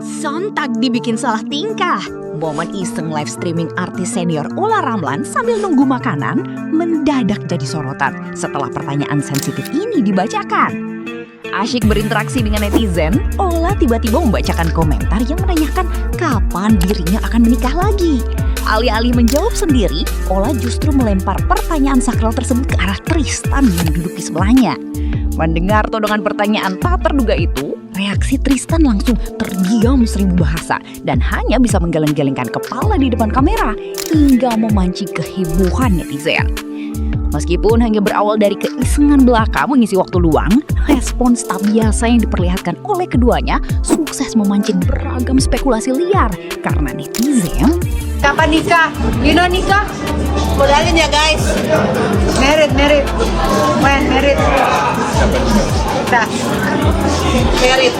Sontak dibikin salah tingkah. Momen iseng live streaming artis senior Olla Ramlan sambil nunggu makanan mendadak jadi sorotan setelah pertanyaan sensitif ini dibacakan. Asyik berinteraksi dengan netizen, Olla tiba-tiba membacakan komentar yang menanyakan kapan dirinya akan menikah lagi. Alih-alih menjawab sendiri, Olla justru melempar pertanyaan sakral tersebut ke arah Tristan yang duduk di sebelahnya. Mendengar todongan pertanyaan tak terduga itu, reaksi Tristan langsung terdiam 1000 bahasa dan hanya bisa menggeleng-gelengkan kepala di depan kamera hingga memancing kehebohan netizen. Meskipun hanya berawal dari keisengan belaka mengisi waktu luang, respons tak biasa yang diperlihatkan oleh keduanya sukses memancing beragam spekulasi liar karena netizen. Kapan nikah? Gino nikah? Modalin ya guys. Merit. When merit? Dah. Merit.